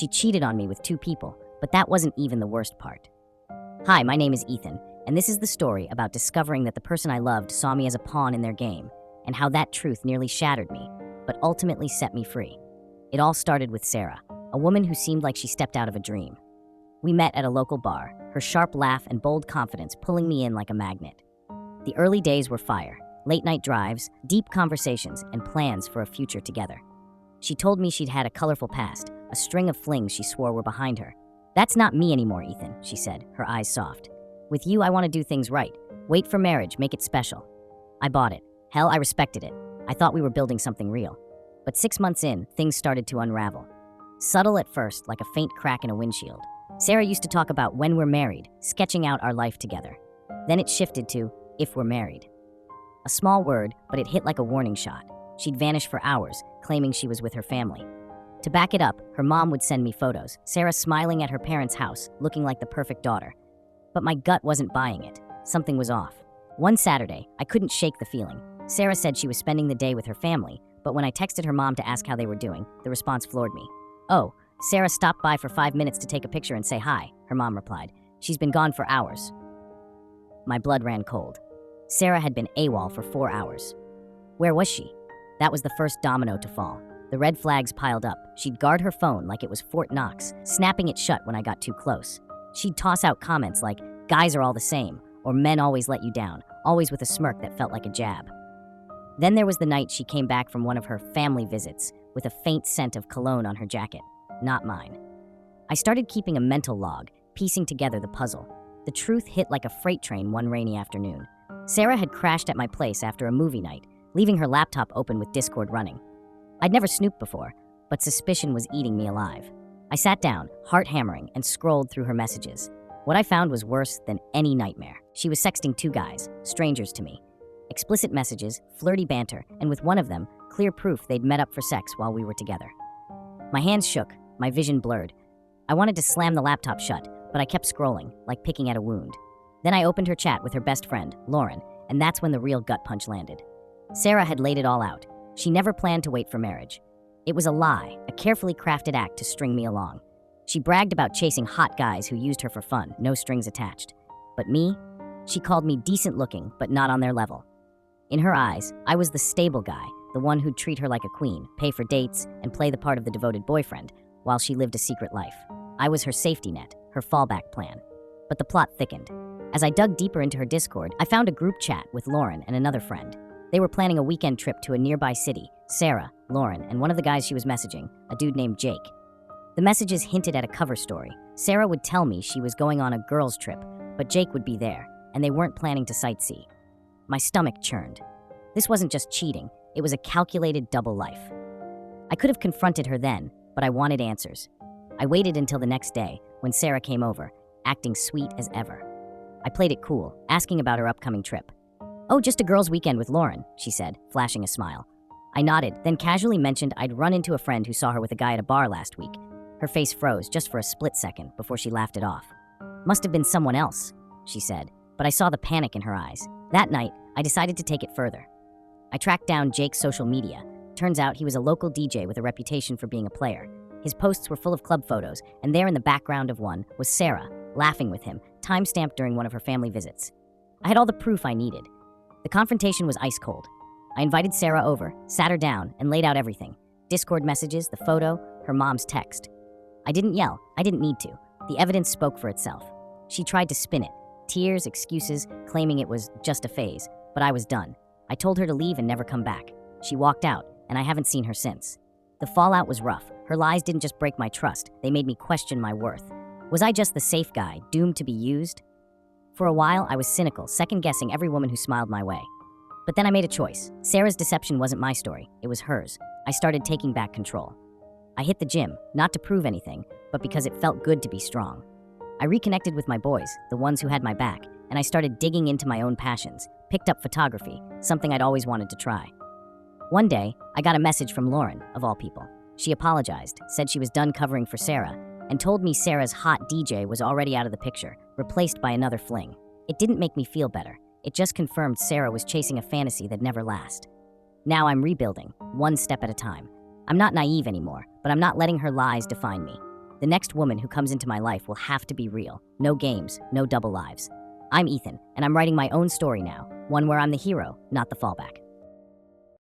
She cheated on me with 2 people, but that wasn't even the worst part. Hi, my name is Ethan, and this is the story about discovering that the person I loved saw me as a pawn in their game, and how that truth nearly shattered me, but ultimately set me free. It all started with Sarah, a woman who seemed like she stepped out of a dream. We met at a local bar, her sharp laugh and bold confidence pulling me in like a magnet. The early days were fire, late-night drives, deep conversations, and plans for a future together. She told me she'd had a colorful past, a string of flings she swore were behind her. "That's not me anymore, Ethan," she said, her eyes soft. "With you, I want to do things right. Wait for marriage, make it special." I bought it. Hell, I respected it. I thought we were building something real. But 6 months in, things started to unravel. Subtle at first, like a faint crack in a windshield. Sarah used to talk about when we're married, sketching out our life together. Then it shifted to if we're married. A small word, but it hit like a warning shot. She'd vanish for hours, claiming she was with her family. To back it up, her mom would send me photos, Sarah smiling at her parents' house, looking like the perfect daughter. But my gut wasn't buying it. Something was off. One Saturday, I couldn't shake the feeling. Sarah said she was spending the day with her family, but when I texted her mom to ask how they were doing, the response floored me. "Oh, Sarah stopped by for 5 minutes to take a picture and say hi," her mom replied. "She's been gone for hours." My blood ran cold. Sarah had been AWOL for 4 hours. Where was she? That was the first domino to fall. The red flags piled up. She'd guard her phone like it was Fort Knox, snapping it shut when I got too close. She'd toss out comments like, "Guys are all the same," or "Men always let you down," always with a smirk that felt like a jab. Then there was the night she came back from one of her family visits with a faint scent of cologne on her jacket. Not mine. I started keeping a mental log, piecing together the puzzle. The truth hit like a freight train one rainy afternoon. Sarah had crashed at my place after a movie night, leaving her laptop open with Discord running. I'd never snooped before, but suspicion was eating me alive. I sat down, heart hammering, and scrolled through her messages. What I found was worse than any nightmare. She was sexting 2 guys, strangers to me. Explicit messages, flirty banter, and with one of them, clear proof they'd met up for sex while we were together. My hands shook, my vision blurred. I wanted to slam the laptop shut, but I kept scrolling, like picking at a wound. Then I opened her chat with her best friend, Lauren, and that's when the real gut punch landed. Sarah had laid it all out. She never planned to wait for marriage. It was a lie, a carefully crafted act to string me along. She bragged about chasing hot guys who used her for fun, no strings attached. But me? She called me decent looking, but not on their level. In her eyes, I was the stable guy, the one who'd treat her like a queen, pay for dates, and play the part of the devoted boyfriend, while she lived a secret life. I was her safety net, her fallback plan. But the plot thickened. As I dug deeper into her Discord, I found a group chat with Lauren and another friend. They were planning a weekend trip to a nearby city, Sarah, Lauren, and one of the guys she was messaging, a dude named Jake. The messages hinted at a cover story. Sarah would tell me she was going on a girls' trip, but Jake would be there, and they weren't planning to sightsee. My stomach churned. This wasn't just cheating, it was a calculated double life. I could have confronted her then, but I wanted answers. I waited until the next day, when Sarah came over, acting sweet as ever. I played it cool, asking about her upcoming trip. "Oh, just a girls' weekend with Lauren," she said, flashing a smile. I nodded, then casually mentioned I'd run into a friend who saw her with a guy at a bar last week. Her face froze just for a split second before she laughed it off. "Must have been someone else," she said, but I saw the panic in her eyes. That night, I decided to take it further. I tracked down Jake's social media. Turns out he was a local DJ with a reputation for being a player. His posts were full of club photos, and there in the background of one was Sarah, laughing with him, time-stamped during one of her family visits. I had all the proof I needed. The confrontation was ice cold. I invited Sarah over, sat her down, and laid out everything. Discord messages, the photo, her mom's text. I didn't yell. I didn't need to. The evidence spoke for itself. She tried to spin it. Tears, excuses, claiming it was just a phase. But I was done. I told her to leave and never come back. She walked out, and I haven't seen her since. The fallout was rough. Her lies didn't just break my trust. They made me question my worth. Was I just the safe guy, doomed to be used? For a while, I was cynical, second-guessing every woman who smiled my way. But then I made a choice. Sarah's deception wasn't my story. It was hers. I started taking back control. I hit the gym, not to prove anything, but because it felt good to be strong. I reconnected with my boys, the ones who had my back, and I started digging into my own passions, picked up photography, something I'd always wanted to try. One day, I got a message from Lauren, of all people. She apologized, said she was done covering for Sarah, and told me Sarah's hot DJ was already out of the picture, replaced by another fling. It didn't make me feel better. It just confirmed Sarah was chasing a fantasy that'd never last. Now I'm rebuilding, one step at a time. I'm not naive anymore, but I'm not letting her lies define me. The next woman who comes into my life will have to be real. No games, no double lives. I'm Ethan, and I'm writing my own story now, one where I'm the hero, not the fallback.